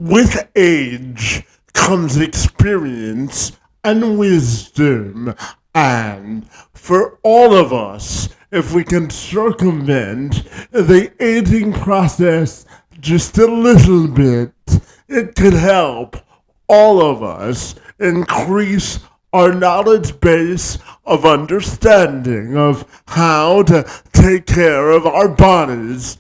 With age comes experience and wisdom, and for all of us, if we can circumvent the aging process just a little bit, it could help all of us increase our knowledge base of understanding of how to take care of our bodies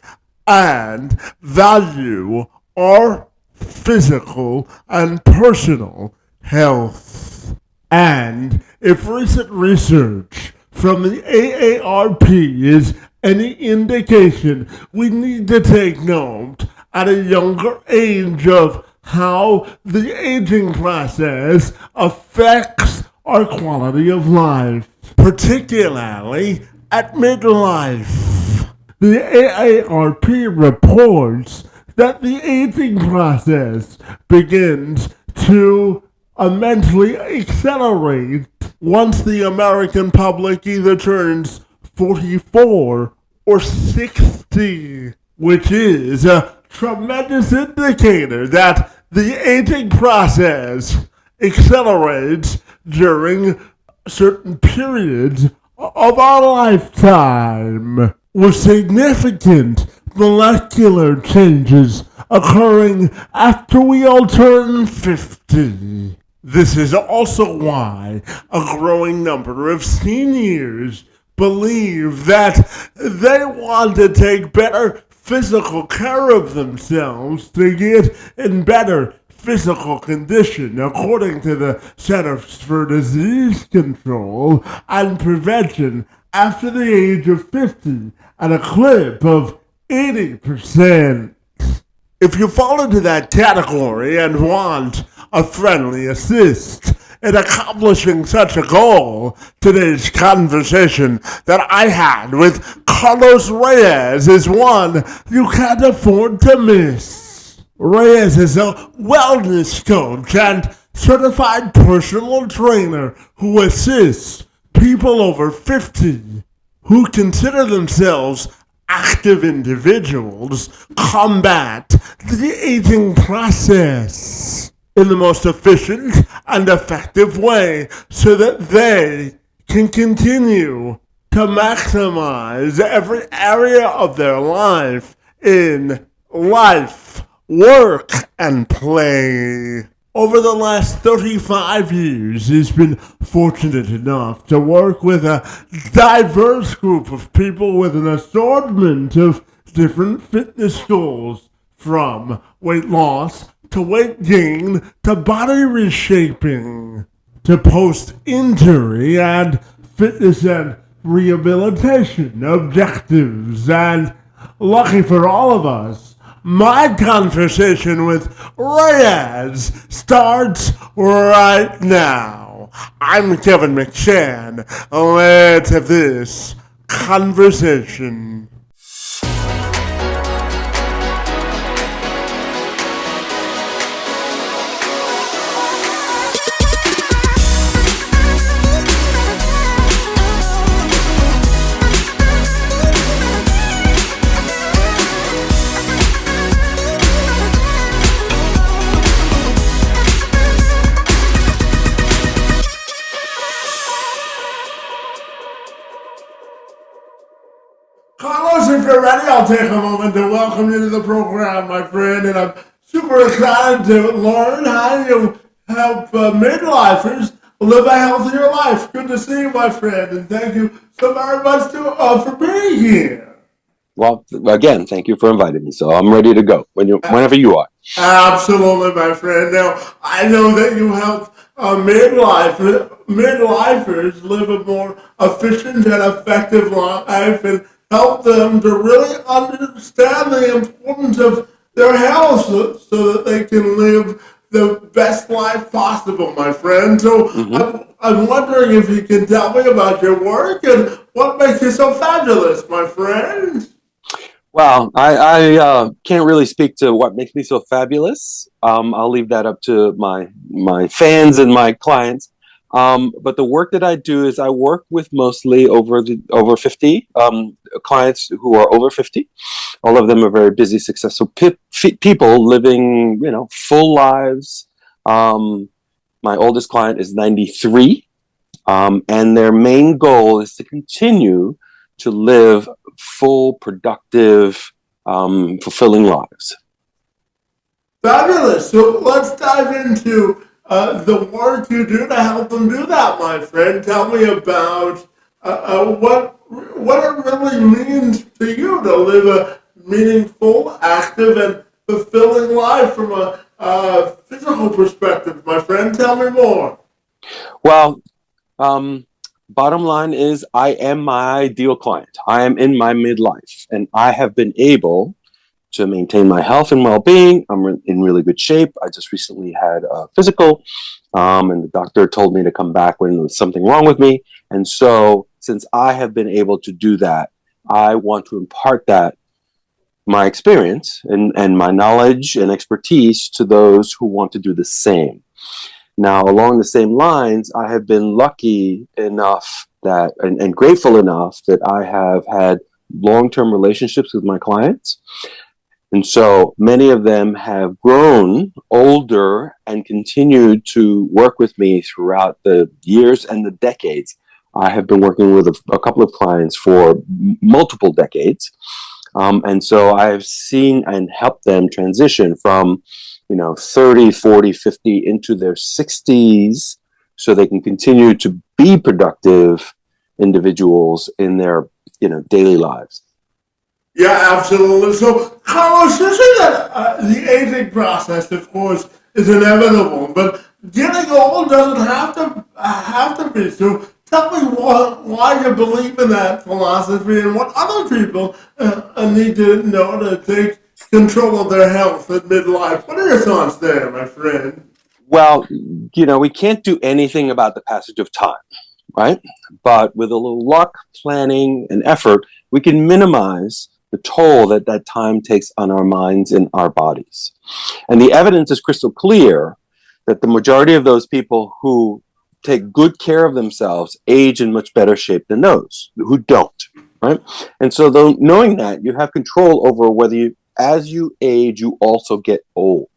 and value our physical and personal health. And if recent research from the AARP is any indication, we need to take note at a younger age of how the aging process affects our quality of life, particularly at midlife. The AARP reports that the aging process begins to immensely accelerate once the American public either turns 44 or 60, which is a tremendous indicator that the aging process accelerates during certain periods of our lifetime, with significant molecular changes occurring after we all turn 50. This is also why a growing number of seniors believe that they want to take better physical care of themselves to get in better physical condition, according to the Centers for Disease Control and Prevention, after the age of 50 at a clip of 80%. If you fall into that category and want a friendly assist in accomplishing such a goal, today's conversation that I had with Carlos Reyes is one you can't afford to miss. Reyes is a wellness coach and certified personal trainer who assists people over 50 who consider themselves active individuals combat the aging process in the most efficient and effective way so that they can continue to maximize every area of their life in life, work, and play. Over the last 35 years, he's been fortunate enough to work with a diverse group of people with an assortment of different fitness goals, from weight loss to weight gain to body reshaping to post-injury and fitness and rehabilitation objectives. And lucky for all of us, my conversation with Reyes starts right now. I'm Kevin McShann. Let's have this conversation. Carlos, if you're ready, I'll take a moment to welcome you to the program, my friend, and I'm super excited to learn how you help midlifers live a healthier life. Good to see you, my friend, and thank you so very much for being here. Well, again, thank you for inviting me. So I'm ready to go whenever you are. Absolutely, my friend. Now, I know that you help midlifers live a more efficient and effective life and help them to really understand the importance of their health so that they can live the best life possible, my friend. So I'm wondering if you can tell me about your work and what makes you so fabulous, my friend. Well, I can't really speak to what makes me so fabulous. I'll leave that up to my fans and my clients. But the work that I do is I work with mostly over 50 clients who are over 50. All of them are very busy, successful people living, full lives. My oldest client is 93, and their main goal is to continue to live full, productive, fulfilling lives. Fabulous. So let's dive into the work you do to help them do that, my friend. Tell me about what it really means to you to live a meaningful, active, and fulfilling life from a physical perspective, my friend. Tell me more. Well, bottom line is I am my ideal client. I am in my midlife, and I have been able to maintain my health and well-being. I'm in really good shape. I just recently had a physical, and the doctor told me to come back when there was something wrong with me. And so since I have been able to do that, I want to impart that, my experience and my knowledge and expertise, to those who want to do the same. Now, along the same lines, I have been lucky enough that, and grateful enough that I have had long-term relationships with my clients. And so many of them have grown older and continued to work with me throughout the years and the decades. I have been working with a couple of clients for multiple decades. And so I've seen and helped them transition from, 30, 40, 50 into their 60s so they can continue to be productive individuals in their, daily lives. Yeah, absolutely. So, Carlos, you say that the aging process, of course, is inevitable, but getting old doesn't have to be. So, tell me why you believe in that philosophy and what other people need to know to take control of their health at midlife. What are your thoughts there, my friend? Well, we can't do anything about the passage of time, right? But with a little luck, planning, and effort, we can minimize the toll that time takes on our minds and our bodies. And the evidence is crystal clear that the majority of those people who take good care of themselves age in much better shape than those who don't, right? And so though, knowing that, you have control over whether as you age, you also get old.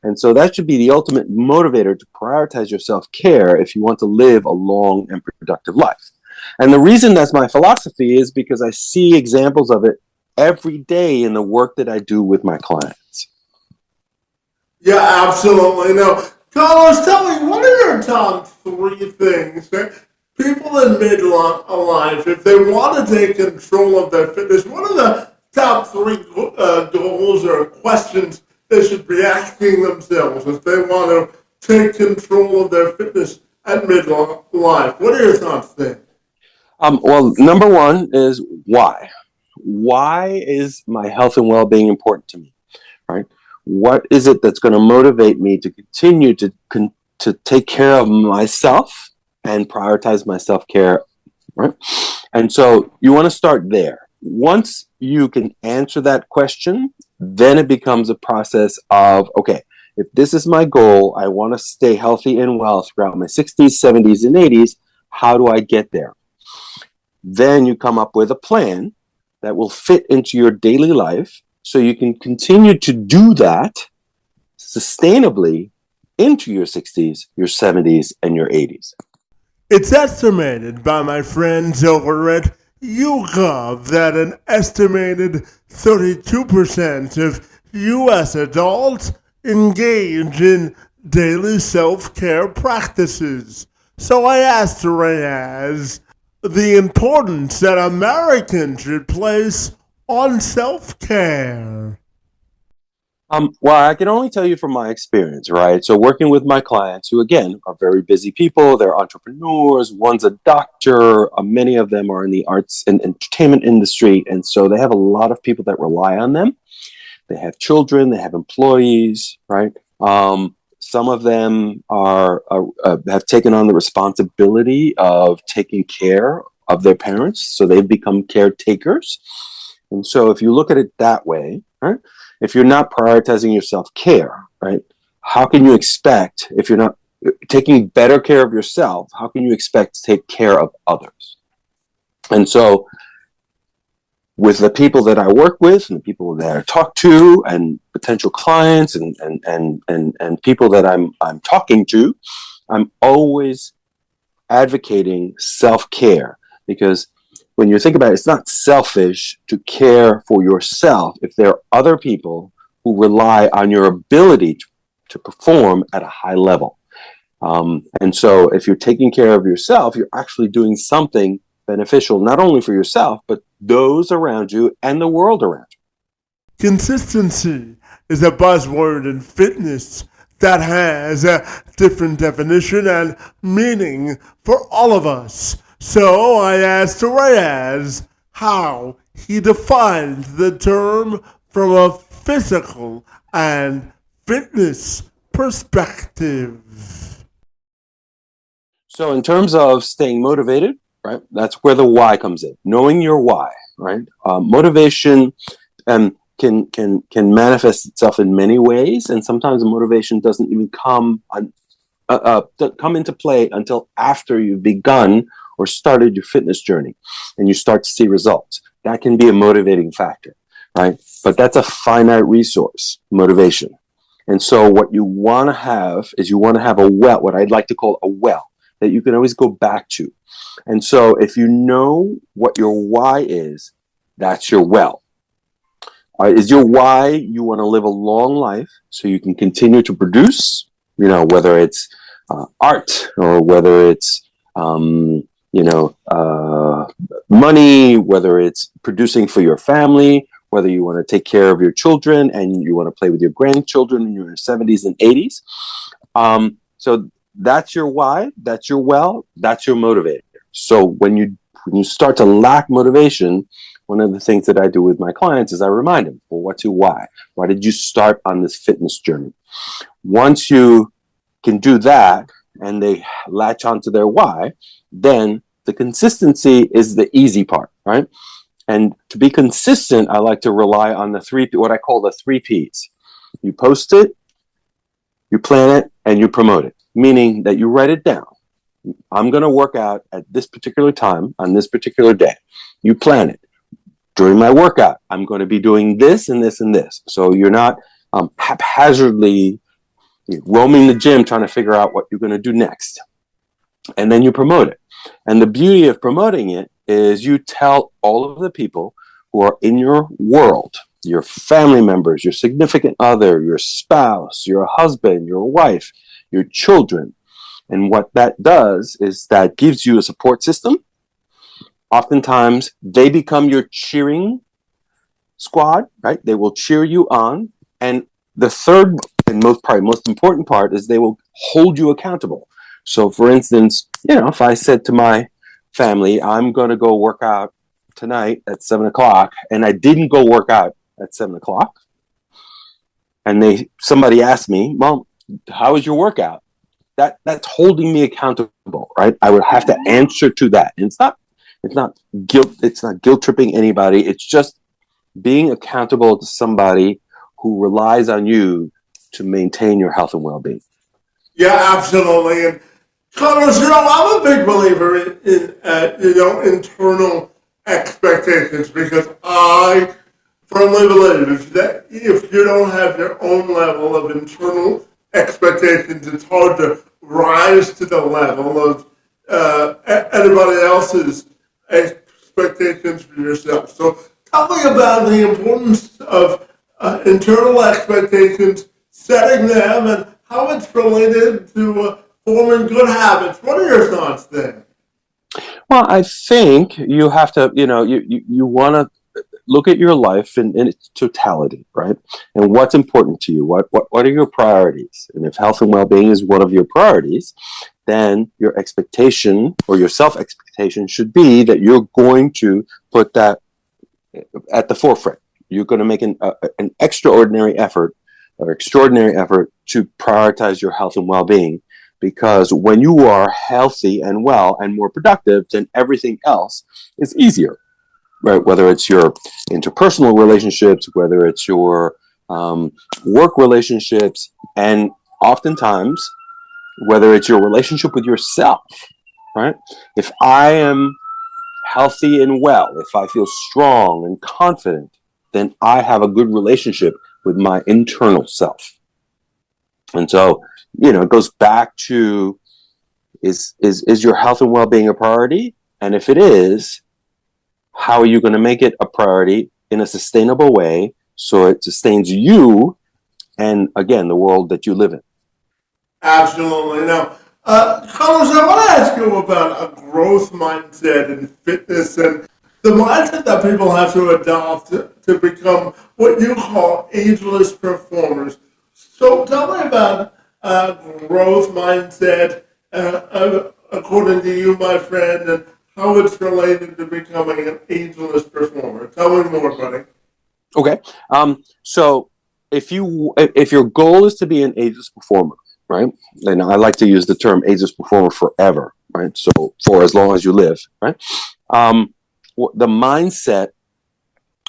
And so that should be the ultimate motivator to prioritize your self-care if you want to live a long and productive life. And the reason that's my philosophy is because I see examples of it every day in the work that I do with my clients. Yeah, absolutely. Now, Carlos, tell me, what are your top three things that people in midlife, if they want to take control of their fitness, what are the top three goals or questions they should be asking themselves if they want to take control of their fitness at midlife? What are your thoughts there? Well, number one is why. Why is my health and well-being important to me, right? What is it that's going to motivate me to continue to take care of myself and prioritize my self-care, right? And so you want to start there. Once you can answer that question, then it becomes a process of, okay, if this is my goal, I want to stay healthy and well throughout my 60s, 70s, and 80s, how do I get there? Then you come up with a plan that will fit into your daily life so you can continue to do that sustainably into your 60s, your 70s, and your 80s. It's estimated by my friends over at YouGov that an estimated 32% of U.S. adults engage in daily self-care practices. So I asked Reyes the importance that Americans should place on self-care. Well, I can only tell you from my experience, right? So working with my clients who, again, are very busy people, they're entrepreneurs, one's a doctor, many of them are in the arts and entertainment industry. And so they have a lot of people that rely on them. They have children, they have employees, right? Some of them have taken on the responsibility of taking care of their parents. So they've become caretakers. And so if you look at it that way, right? If you're not prioritizing your self-care, right? How can you expect, if you're not taking better care of yourself, how can you expect to take care of others? And so with the people that I work with and the people that I talk to and potential clients and people that I'm talking to, I'm always advocating self-care, because when you think about it, it's not selfish to care for yourself if there are other people who rely on your ability to perform at a high level. And so if you're taking care of yourself, you're actually doing something beneficial, not only for yourself, but those around you and the world around you. Consistency is a buzzword in fitness that has a different definition and meaning for all of us. So I asked Reyes how he defined the term from a physical and fitness perspective. So in terms of staying motivated, right, that's where the why comes in. Knowing your why, right? Motivation can manifest itself in many ways, and sometimes the motivation doesn't even come into play until after you've begun or started your fitness journey, and you start to see results. That can be a motivating factor, right? But that's a finite resource, motivation. And so what you want to have is you want to have a well, what I'd like to call a well, that you can always go back to. And so if you know what your why is, that's your well. Is your why you want to live a long life so you can continue to produce, whether it's art or whether it's, money, whether it's producing for your family, whether you want to take care of your children and you want to play with your grandchildren in your 70s and 80s. So that's your why, that's your well, that's your motivator. So when you start to lack motivation, one of the things that I do with my clients is I remind them, well, what's your why? Why did you start on this fitness journey? Once you can do that and they latch onto their why, then the consistency is the easy part, right? And to be consistent, I like to rely on what I call the 3 Ps. You post it, you plan it, and you promote it, meaning that you write it down. I'm going to work out at this particular time on this particular day. You plan it. During my workout, I'm going to be doing this and this and this. So you're not haphazardly roaming the gym trying to figure out what you're going to do next. And then you promote it. And the beauty of promoting it is you tell all of the people who are in your world, your family members, your significant other, your spouse, your husband, your wife, your children. And what that does is that gives you a support system. Oftentimes, they become your cheering squad, right? They will cheer you on. And the third and most important part is they will hold you accountable. So, for instance, if I said to my family, I'm going to go work out tonight at 7 o'clock, and I didn't go work out at 7 o'clock, and somebody asked me, well, how was your workout? That's holding me accountable, right? I would have to answer to that. And it's not guilt tripping anybody. It's just being accountable to somebody who relies on you to maintain your health and well-being. Yeah, absolutely. And Carlos, I'm a big believer in internal expectations, because I firmly believe if you don't have your own level of internal expectations, it's hard to rise to the level of anybody else's expectations for yourself. So tell me about the importance of internal expectations, setting them, and how it's related to forming good habits. What are your thoughts there? Well, I think you have to, you want to look at your life in its totality, right? And what's important to you? What are your priorities? And if health and well-being is one of your priorities, then your expectation or your self-expectation should be that you're going to put that at the forefront. You're going to make an extraordinary effort to prioritize your health and well-being, because when you are healthy and well and more productive, then everything else is easier. Right, whether it's your interpersonal relationships, whether it's your work relationships, and oftentimes whether it's your relationship with yourself, right? If I am healthy and well, if I feel strong and confident, then I have a good relationship with my internal self. And so, it goes back to, is your health and well-being a priority? And if it is, how are you going to make it a priority in a sustainable way so it sustains you and, again, the world that you live in? Absolutely. Now, Carlos, I want to ask you about a growth mindset in fitness and the mindset that people have to adopt to become what you call ageless performers. So tell me about growth mindset, according to you, my friend, and how it's related to becoming an ageless performer. Tell me more, buddy. Okay. So if your goal is to be an ageless performer, right? And I like to use the term ageless performer forever, right? So for as long as you live, right? The mindset,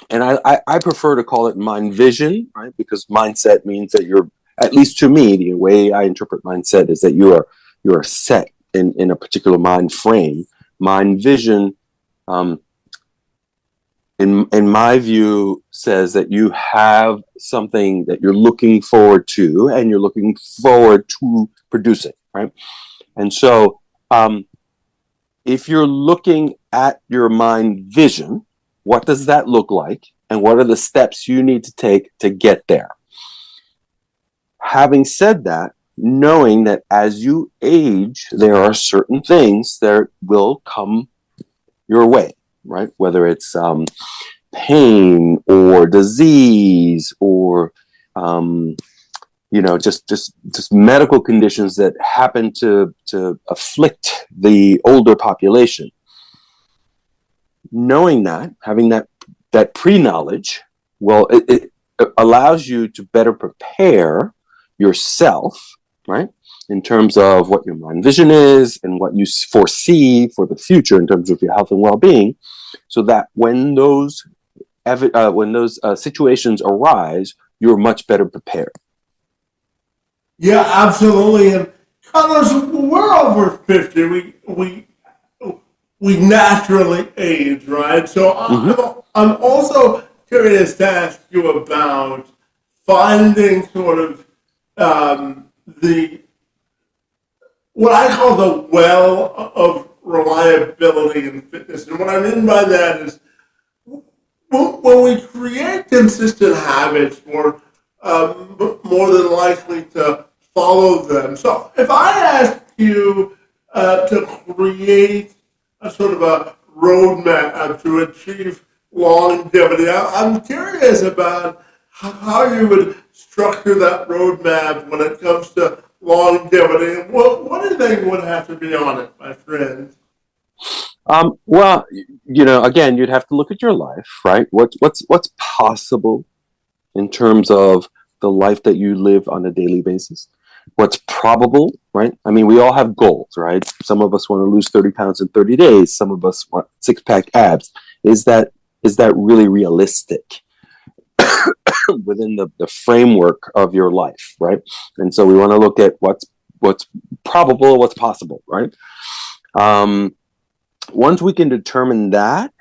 and I prefer to call it mind vision, right? Because mindset means that you're, at least to me, the way I interpret mindset is that you are set in a particular mind frame. Mind vision, in my view, says that you have something that you're looking forward to and you're looking forward to producing, right? And so if you're looking at your mind vision, what does that look like? And what are the steps you need to take to get there? Having said that, knowing that as you age, there are certain things that will come your way, right? Whether it's pain or disease or just medical conditions that happen to afflict the older population. Knowing that, having that pre-knowledge, well, it allows you to better prepare yourself, right, in terms of what your mind vision is and what you foresee for the future in terms of your health and well-being, so that when those situations arise, you're much better prepared. Yeah, absolutely. And Carlos, we're over 50. We naturally age, right? So Mm-hmm. I'm also curious to ask you about finding sort of the what I call the well of reliability in fitness. And what I mean by that is when we create consistent habits, we're more than likely to follow them. So if I ask you to create a sort of a roadmap to achieve longevity, I'm curious about how you would structure that roadmap when it comes to longevity. And what do you think would have to be on it, my friend? Well, again, you'd have to look at your life, right? What's possible in terms of the life that you live on a daily basis? What's probable, right? I mean, we all have goals, right? Some of us want to lose 30 pounds in 30 days. Some of us want six-pack abs. Is that really realistic within the framework of your life, right? And so we want to look at what's probable, what's possible, right? Once we can determine that,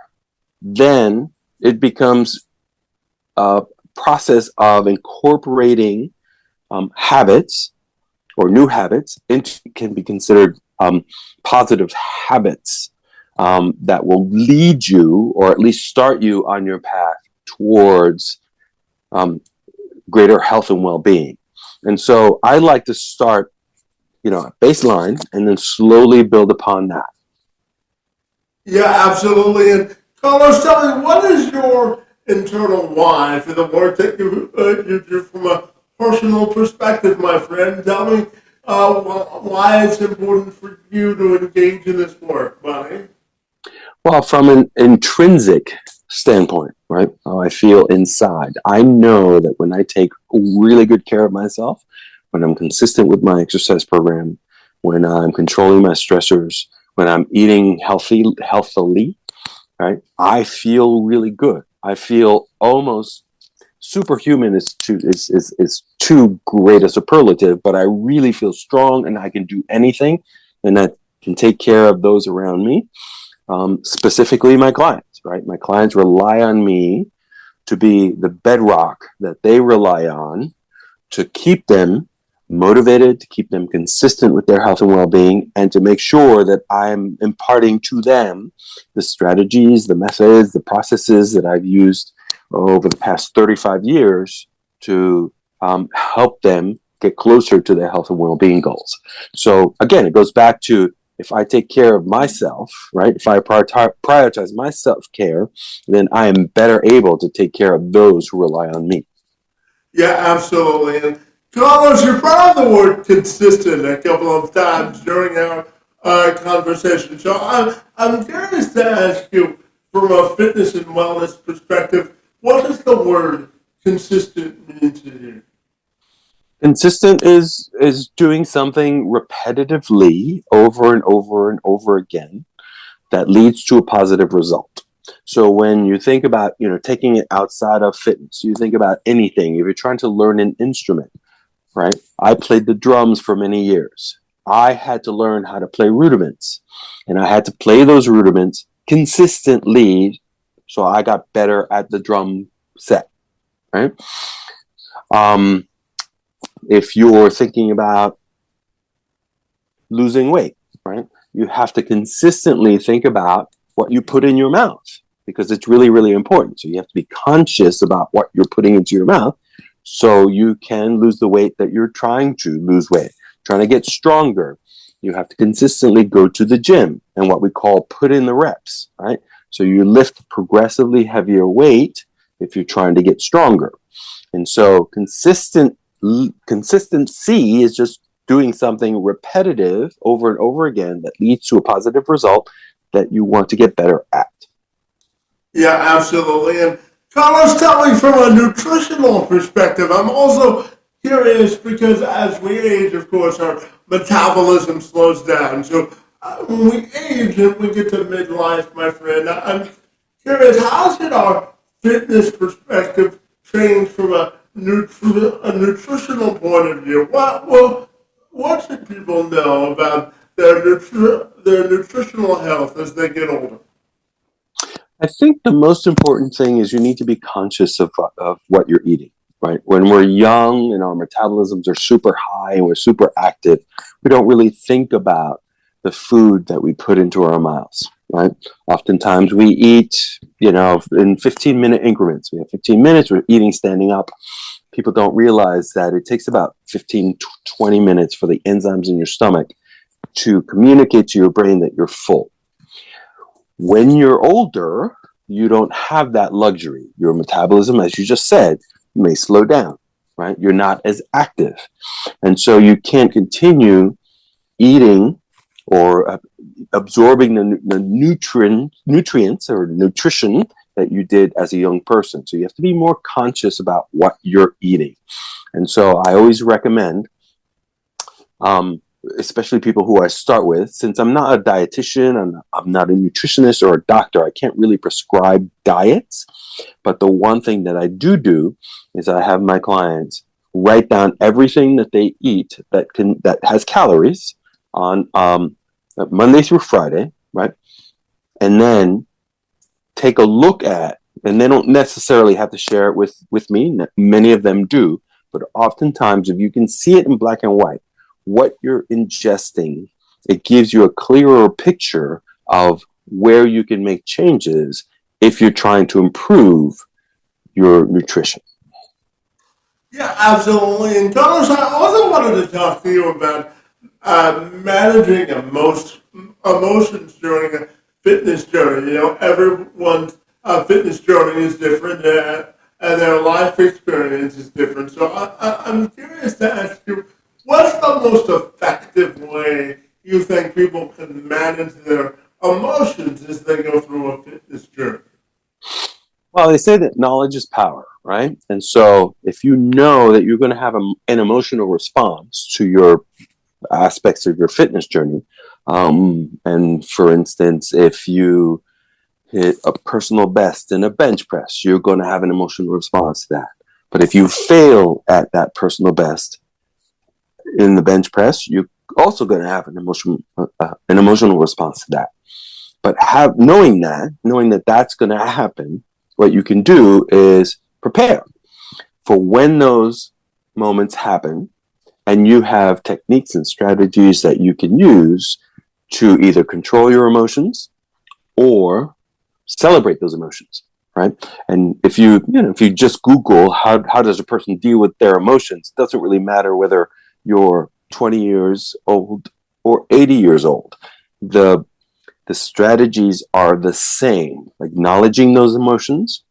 then it becomes a process of incorporating habits or new habits into can be considered positive habits that will lead you or at least start you on your path towards greater health and well-being. And so I like to start, baseline and then slowly build upon that. Yeah, absolutely. And Carlos, tell me, what is your internal why for the work that you do from a personal perspective, my friend? Tell me why it's important for you to engage in this work, buddy. Well, from an intrinsic standpoint, right? How I feel inside. I know that when I take really good care of myself, when I'm consistent with my exercise program, when I'm controlling my stressors, when I'm eating healthily, right? I feel really good. I feel almost superhuman is too great a superlative, but I really feel strong and I can do anything and I can take care of those around me. Specifically my clients, right? My clients rely on me to be the bedrock that they rely on to keep them motivated, to keep them consistent with their health and well-being, and to make sure that I'm imparting to them the strategies, the methods, the processes that I've used over the past 35 years to help them get closer to their health and well-being goals. So again, it goes back to, if I take care of myself, right? If I prioritize my self-care, then I am better able to take care of those who rely on me. Yeah, absolutely. And Carlos, you brought up the word consistent a couple of times during our conversation. So I'm curious to ask you, from a fitness and wellness perspective, what does the word consistent mean to you? Consistent is doing something repetitively over and over and over again that leads to a positive result. So when you think about, taking it outside of fitness, you think about anything. If you're trying to learn an instrument, right? I played the drums for many years. I had to learn how to play rudiments, and I had to play those rudiments consistently so I got better at the drum set, right? If you're thinking about losing weight, right? You have to consistently think about what you put in your mouth because it's really, really important. So you have to be conscious about what you're putting into your mouth so you can lose the weight that you're trying to lose weight, trying to get stronger. You have to consistently go to the gym and what we call put in the reps, right? So you lift progressively heavier weight if you're trying to get stronger. And so consistency is just doing something repetitive over and over again that leads to a positive result that you want to get better at. Yeah, absolutely. And Carlos, tell me from a nutritional perspective, I'm also curious because as we age, of course, our metabolism slows down. So when we age and we get to midlife, my friend, I'm curious, how should our fitness perspective change from a nutritional point of view? What should people know about their nutritional health as they get older? I think the most important thing is you need to be conscious of what you're eating, right? When we're young and our metabolisms are super high and we're super active, we don't really think about the food that we put into our mouths, right? Oftentimes we eat, in 15-minute increments. We have 15 minutes, we're eating standing up. People don't realize that it takes about 15, 20 minutes for the enzymes in your stomach to communicate to your brain that you're full. When you're older, you don't have that luxury. Your metabolism, as you just said, may slow down, right? You're not as active. And so you can't continue eating or absorbing the nutrients or nutrition that you did as a young person. So you have to be more conscious about what you're eating. And so I always recommend, especially people who I start with, since I'm not a dietitian, I'm not a nutritionist or a doctor, I can't really prescribe diets. But the one thing that I do is I have my clients write down everything that they eat that has calories on Monday through Friday, right? And then take a look at, and they don't necessarily have to share it with me. Many of them do, but oftentimes if you can see it in black and white, what you're ingesting, it gives you a clearer picture of where you can make changes if you're trying to improve your nutrition. Yeah, absolutely. And Carlos, I also wanted to talk to you about managing emotions during a fitness journey. Everyone's fitness journey is different, and their life experience is different. So I'm curious to ask you, what's the most effective way you think people can manage their emotions as they go through a fitness journey? Well, they say that knowledge is power, right? And so if you know that you're going to have an emotional response to your aspects of your fitness journey, and for instance, if you hit a personal best in a bench press, you're going to have an emotional response to that. But if you fail at that personal best in the bench press, you're also going to have an emotional response to that. But knowing that that's going to happen, what you can do is prepare for when those moments happen, and you have techniques and strategies that you can use to either control your emotions or celebrate those emotions, right? And if you just Google how does a person deal with their emotions, it doesn't really matter whether you're 20 years old or 80 years old. The strategies are the same: acknowledging those emotions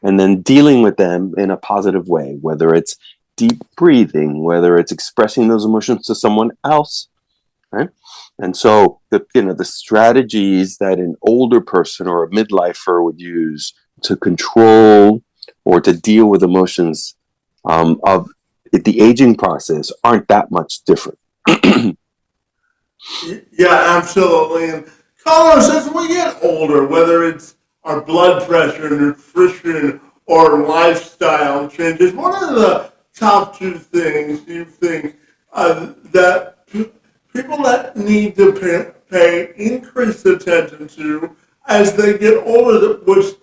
and then dealing with them in a positive way, whether it's deep breathing, whether it's expressing those emotions to someone else, right? And so the strategies that an older person or a midlifer would use to control or to deal with emotions of the aging process aren't that much different. Yeah, absolutely. And Carlos, as we get older, whether it's our blood pressure, nutrition, or lifestyle changes, what are the top two things you think that people that need to pay increased attention to as they get older, which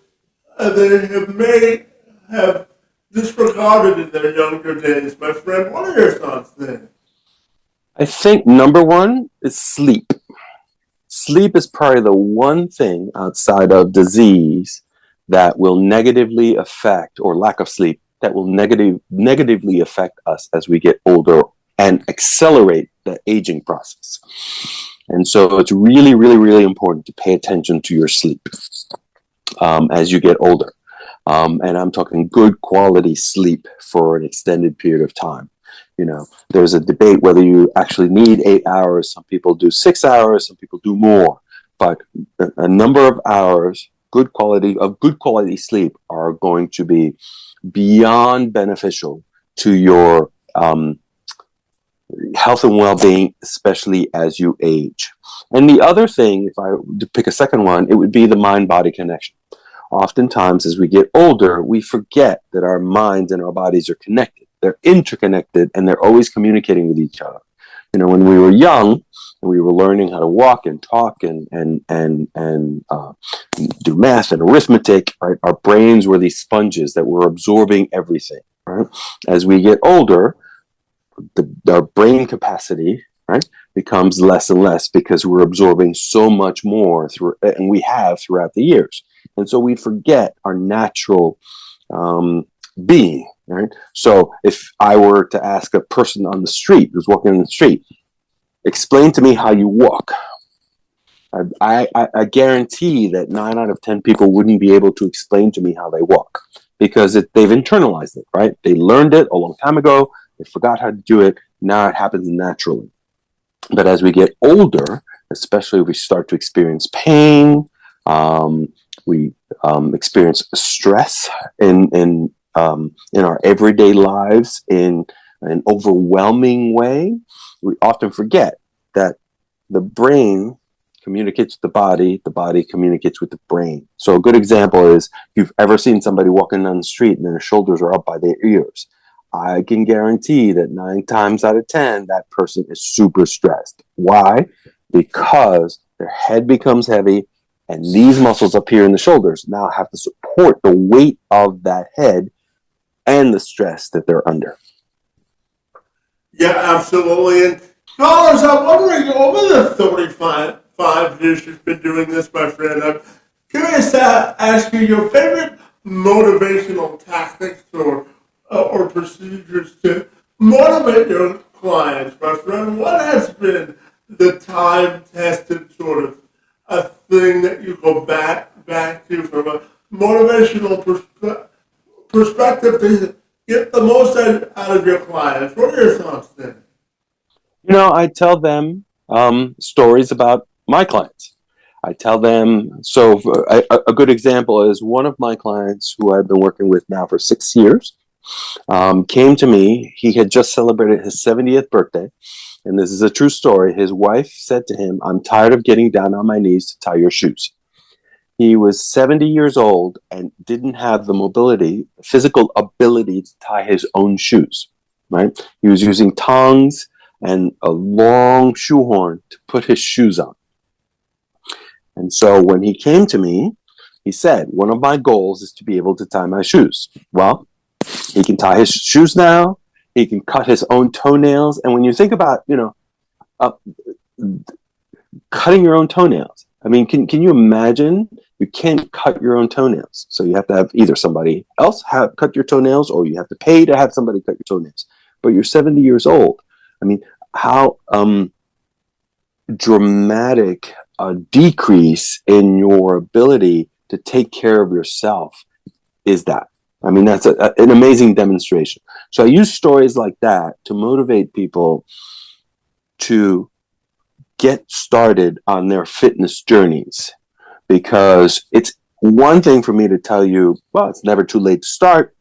they may have disregarded in their younger days? My friend, what are your thoughts there? I think number one is sleep. Sleep is probably the one thing outside of disease that will negatively affect, or lack of sleep, that will negatively affect us as we get older and accelerate the aging process. And so it's really, really, really important to pay attention to your sleep as you get older. And I'm talking good quality sleep for an extended period of time. There's a debate whether you actually need 8 hours. Some people do 6 hours, some people do more. But a number of hours, good quality sleep, are going to be beyond beneficial to your health and well-being, especially as you age. And the other thing, if I were to pick a second one, it would be the mind-body connection. Oftentimes, as we get older, we forget that our minds and our bodies are connected. They're interconnected, and they're always communicating with each other. When we were young and we were learning how to walk and talk and do math and arithmetic, right? Our brains were these sponges that were absorbing everything, right? As we get older, our brain capacity, right, becomes less and less because we're absorbing so much more and we have throughout the years. And so we forget our natural being, right? So if I were to ask a person on the street who's walking on the street, explain to me how you walk, I guarantee that 9 out of 10 people wouldn't be able to explain to me how they walk because they've internalized it, right? They learned it a long time ago. They forgot how to do it. Now it happens naturally. But as we get older, especially if we start to experience pain, we experience stress in our everyday lives in an overwhelming way, we often forget that the brain communicates with the body communicates with the brain. So a good example is if you've ever seen somebody walking down the street and their shoulders are up by their ears, I can guarantee that 9 times out of 10, that person is super stressed. Why? Because their head becomes heavy and these muscles up here in the shoulders now have to support the weight of that head and the stress that they're under. Yeah, absolutely. And Carlos, I'm wondering, over the 35 years you've been doing this, my friend, I'm curious to ask you your favorite motivational tactics or procedures to motivate your clients, my friend. What has been the time-tested sort of a thing that you go back to from a motivational perspective to get the most out of your clients? What are your thoughts then? I tell them stories about my clients. I tell them, so a good example is one of my clients who I've been working with now for 6 years came to me. He had just celebrated his 70th birthday. And this is a true story. His wife said to him, "I'm tired of getting down on my knees to tie your shoes." He was 70 years old and didn't have the mobility, physical ability to tie his own shoes, right? He was using tongs and a long shoehorn to put his shoes on. And so when he came to me, he said, one of my goals is to be able to tie my shoes. Well, he can tie his shoes now. He can cut his own toenails. And when you think about, uh, cutting your own toenails, I mean, can you imagine? You can't cut your own toenails. So you have to have either somebody else cut your toenails, or you have to pay to have somebody cut your toenails. But you're 70 years old. I mean, how dramatic a decrease in your ability to take care of yourself is that? I mean, that's an amazing demonstration. So I use stories like that to motivate people to get started on their fitness journeys, because it's one thing for me to tell you, well, it's never too late to start.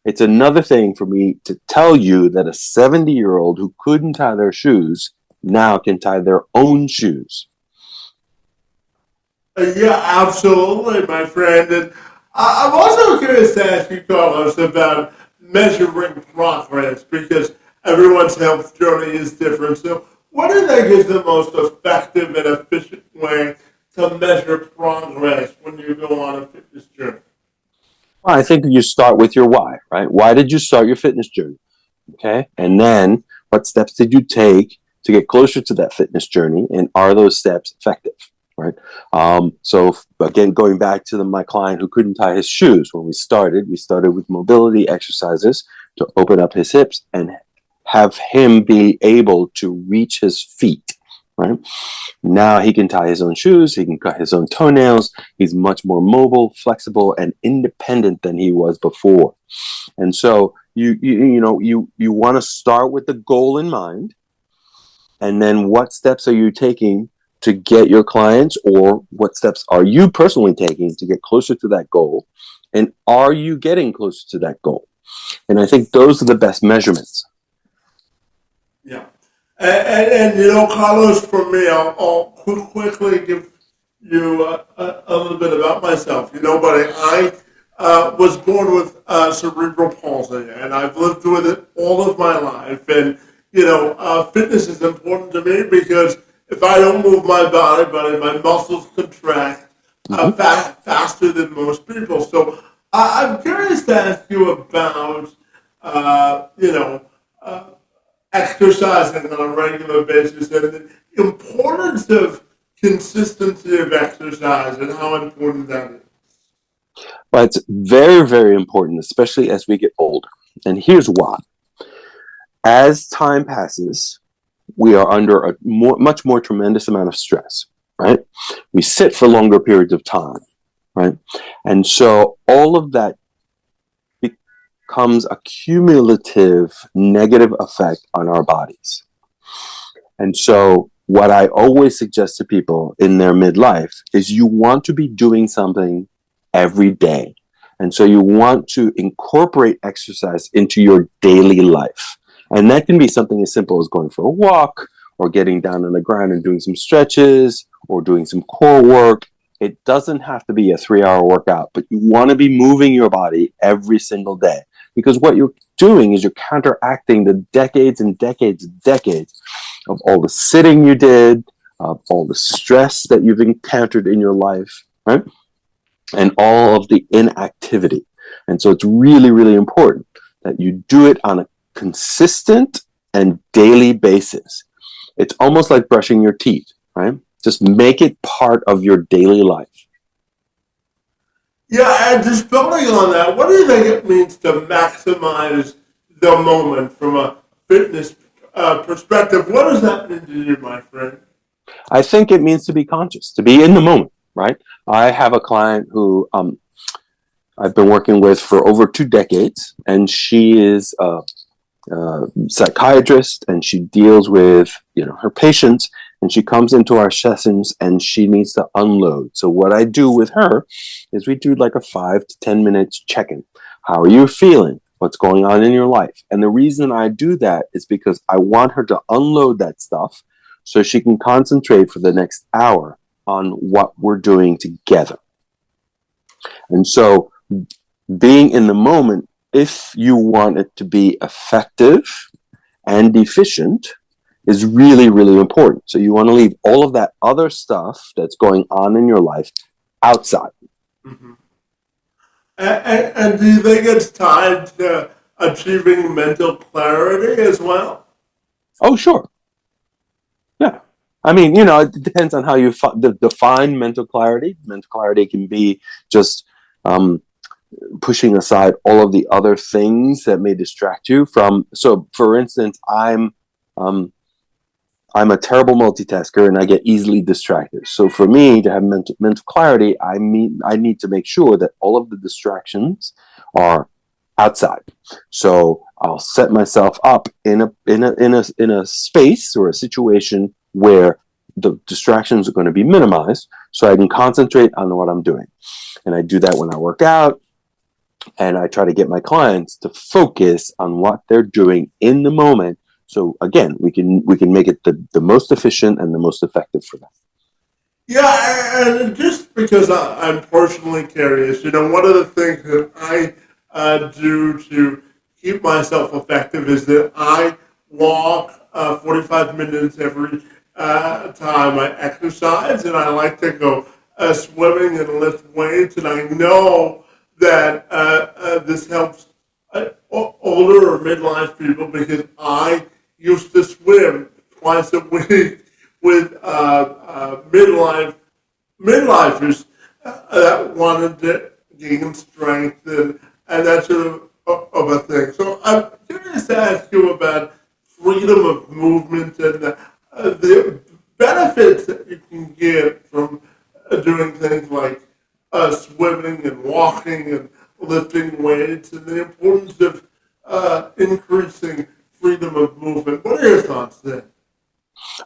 It's another thing for me to tell you that a 70-year-old who couldn't tie their shoes now can tie their own shoes. Yeah, absolutely, my friend. And I'm also curious to ask you, Carlos, about measuring progress, because everyone's health journey is different. So, what do you think is the most effective and efficient way to measure progress when you go on a fitness journey? Well, I think you start with your why, right? Why did you start your fitness journey? Okay. And then what steps did you take to get closer to that fitness journey? And are those steps effective? Right. So again, going back to my client who couldn't tie his shoes, when we started with mobility exercises to open up his hips and have him be able to reach his feet. Right. Now he can tie his own shoes. He can cut his own toenails. He's much more mobile, flexible, and independent than he was before. And so you want to start with the goal in mind, and then what steps are you taking to get your clients, or what steps are you personally taking to get closer to that goal? And are you getting closer to that goal? And I think those are the best measurements. Yeah. And Carlos, for me, I'll quickly give you a little bit about myself. Buddy, I was born with cerebral palsy, and I've lived with it all of my life. And, fitness is important to me, because if I don't move my body, my muscles contract faster than most people. So I'm curious to ask you about, exercising on a regular basis and the importance of consistency of exercise and how important that is. But it's very, very important, especially as we get older. And here's why. As time passes, we are under a much more tremendous amount of stress, right? We sit for longer periods of time, right? And so all of that becomes a cumulative negative effect on our bodies. And so what I always suggest to people in their midlife is you want to be doing something every day. And so you want to incorporate exercise into your daily life. And that can be something as simple as going for a walk, or getting down on the ground and doing some stretches, or doing some core work. It doesn't have to be a 3-hour workout, but you want to be moving your body every single day. Because what you're doing is you're counteracting the decades and decades and decades of all the sitting you did, of all the stress that you've encountered in your life, right? And all of the inactivity. And so it's really, really important that you do it on a consistent and daily basis. It's almost like brushing your teeth, right? Just make it part of your daily life. Yeah, and just building on that, what do you think it means to maximize the moment from a fitness perspective? What does that mean to you, my friend? I think it means to be conscious, to be in the moment, right? I have a client who I've been working with for over 2 decades, and she is a psychiatrist, and she deals with her patients, and she comes into our sessions and she needs to unload. So what I do with her is we do like a 5 to 10 minutes check-in. How are you feeling? What's going on in your life? And the reason I do that is because I want her to unload that stuff so she can concentrate for the next hour on what we're doing together. And so being in the moment, if you want it to be effective and efficient, is really, really important. So you want to leave all of that other stuff that's going on in your life outside. Mm-hmm. And do you think it's tied to achieving mental clarity as well? Oh, sure. Yeah. I mean, it depends on how you define mental clarity. Mental clarity can be just pushing aside all of the other things that may distract you from. So, for instance, I'm a terrible multitasker and I get easily distracted. So for me to have mental clarity, I need to make sure that all of the distractions are outside. So I'll set myself up in a space or a situation where the distractions are going to be minimized so I can concentrate on what I'm doing. And I do that when I work out, and I try to get my clients to focus on what they're doing in the moment. So again, we can make it the most efficient and the most effective for them. Yeah, and just because I'm personally curious, one of the things that I do to keep myself effective is that I walk 45 minutes every time I exercise, and I like to go swimming and lift weights, and I know that this helps older or midlife people because I used to swim twice a week with midlifers that wanted to gain strength and that sort of a thing. So I'm curious to ask you about freedom of movement and the benefits that you can get from doing things like swimming and walking and lifting weights, and the importance of increasing freedom of movement. What are your thoughts there?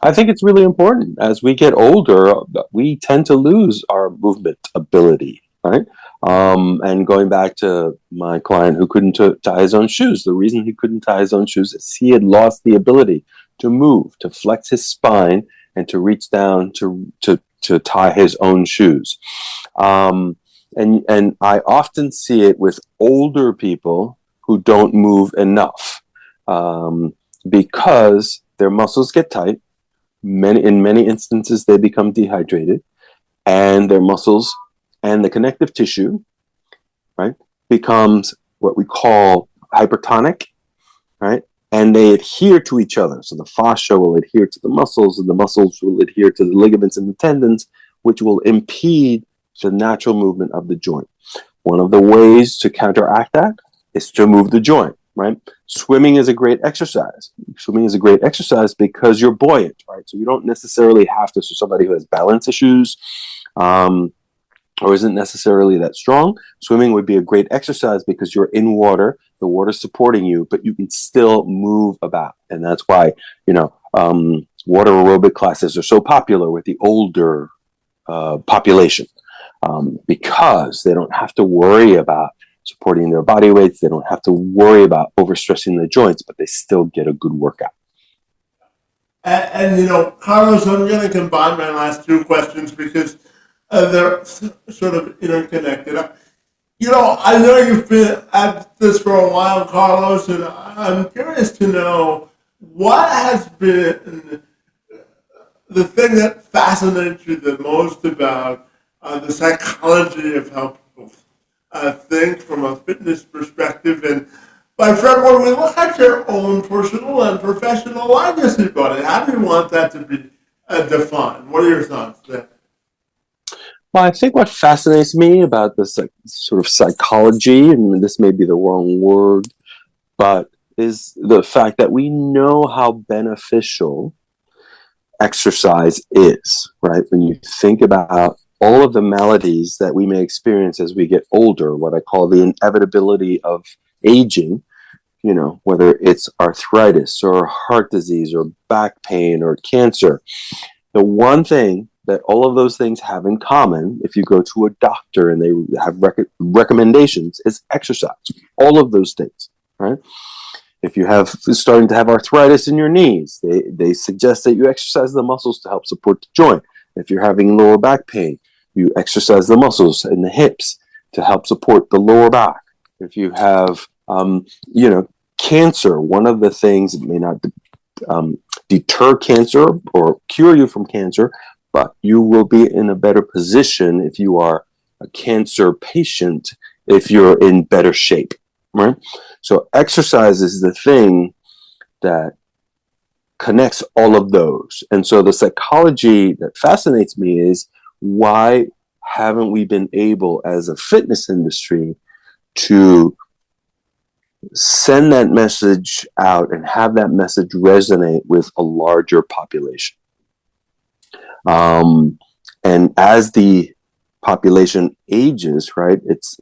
I think it's really important. As we get older, we tend to lose our movement ability, right? And going back to my client who couldn't tie his own shoes, the reason he couldn't tie his own shoes is he had lost the ability to move, to flex his spine, and to reach down to tie his own shoes. And I often see it with older people who don't move enough because their muscles get tight. In many instances, they become dehydrated, and their muscles and the connective tissue, right, becomes what we call hypertonic, right? And they adhere to each other. So the fascia will adhere to the muscles, and the muscles will adhere to the ligaments and the tendons, which will impede the natural movement of the joint. One of the ways to counteract that is to move the joint, right? Swimming is a great exercise. Swimming is a great exercise because you're buoyant, right? So you don't necessarily have to, so somebody who has balance issues or isn't necessarily that strong, swimming would be a great exercise because you're in water, the water's supporting you, but you can still move about. And that's why, water aerobic classes are so popular with the older population because they don't have to worry about supporting their body weights. They don't have to worry about overstressing the joints, but they still get a good workout. And Carlos, I'm going to combine my last two questions because they're sort of interconnected. I know you've been at this for a while, Carlos, and I'm curious to know what has been the thing that fascinates you the most about the psychology of how people think from a fitness perspective. And my friend, when we look at your own personal and professional legacy, buddy, how do you want that to be defined? What are your thoughts there? Well, I think what fascinates me about this sort of psychology, and this may be the wrong word, but is the fact that we know how beneficial exercise is, right? When you think about all of the maladies that we may experience as we get older, what I call the inevitability of aging, whether it's arthritis or heart disease or back pain or cancer, the one thing that all of those things have in common, if you go to a doctor and they have recommendations, is exercise. All of those things, right? If you have starting to have arthritis in your knees, they suggest that you exercise the muscles to help support the joint. If you're having lower back pain, you exercise the muscles in the hips to help support the lower back. If you have, cancer, one of the things, it may not deter cancer or cure you from cancer, but you will be in a better position if you are a cancer patient, if you're in better shape, right? So exercise is the thing that connects all of those. And so the psychology that fascinates me is, why haven't we been able as a fitness industry to send that message out and have that message resonate with a larger population? And as the population ages, right, it's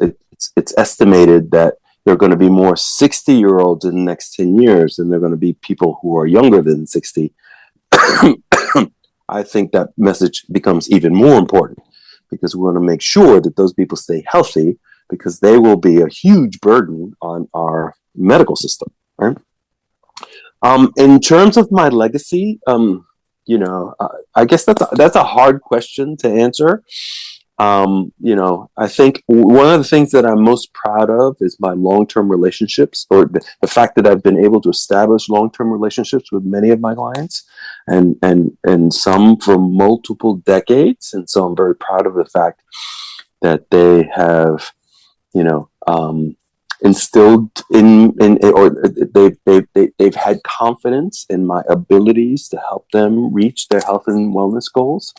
estimated that there are going to be more 60-year-olds in the next 10 years than there are going to be people who are younger than 60. I think that message becomes even more important, because we want to make sure that those people stay healthy, because they will be a huge burden on our medical system, right? In terms of my legacy, I guess that's a hard question to answer. I think one of the things that I'm most proud of is my long-term relationships, or the fact that I've been able to establish long-term relationships with many of my clients, and some for multiple decades. And so I'm very proud of the fact that they have, instilled or they've had confidence in my abilities to help them reach their health and wellness goals.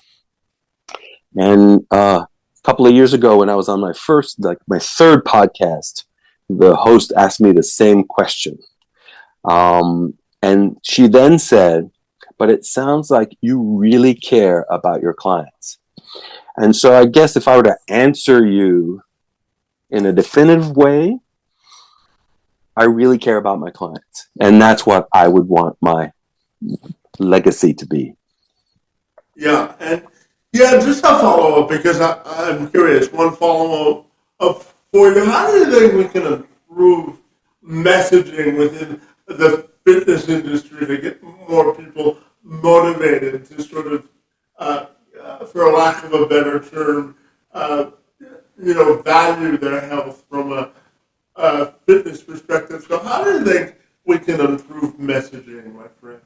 And a couple of years ago, when I was on my third podcast, the host asked me the same question. And she then said, "But it sounds like you really care about your clients." And so I guess if I were to answer you in a definitive way, I really care about my clients. And that's what I would want my legacy to be. Yeah, and just a follow up, because I'm curious. One follow up for you. How do you think we can improve messaging within the fitness industry to get more people motivated to sort of, for lack of a better term, value their health from a fitness perspective? So, how do you think we can improve messaging, my friend?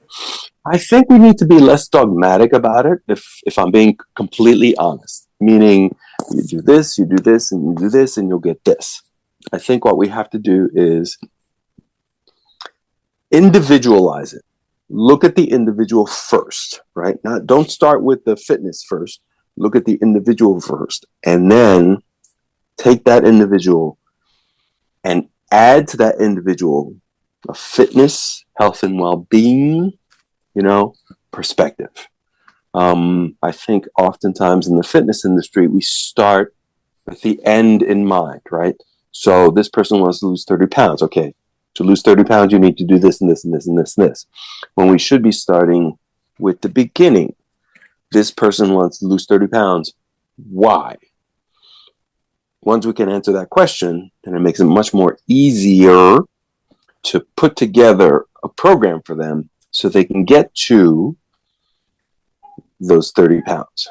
I think we need to be less dogmatic about it, if I'm being completely honest. Meaning, you do this, and you do this, and you'll get this. I think what we have to do is individualize it. Look at the individual first, right? Don't start with the fitness first. Look at the individual first, and then take that individual and add to that individual a fitness, health, and well-being, perspective. I think oftentimes in the fitness industry, we start with the end in mind, right? So this person wants to lose 30 pounds. Okay, to lose 30 pounds, you need to do this and this and this and this and this. When we should be starting with the beginning. This person wants to lose 30 pounds. Why? Once we can answer that question, then it makes it much more easier to put together a program for them so they can get to those 30 pounds.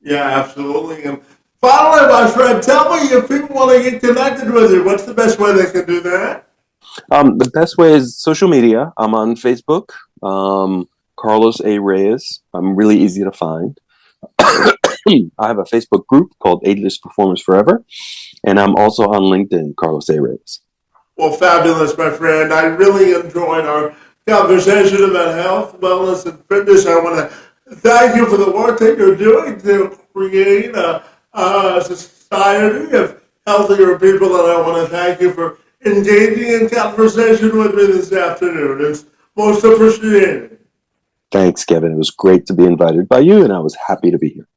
Yeah, absolutely. And finally, my friend, tell me, if people want to get connected with you, what's the best way they can do that? The best way is social media. I'm on Facebook, Carlos A. Reyes. I'm really easy to find. I have a Facebook group called Ageless Performance Forever, and I'm also on LinkedIn, Carlos A. Reyes. Well, fabulous, my friend. I really enjoyed our conversation about health, wellness, and fitness. I want to thank you for the work that you're doing to create a society of healthier people, and I want to thank you for engaging in conversation with me this afternoon. It's most appreciated. Thanks, Kevin. It was great to be invited by you, and I was happy to be here.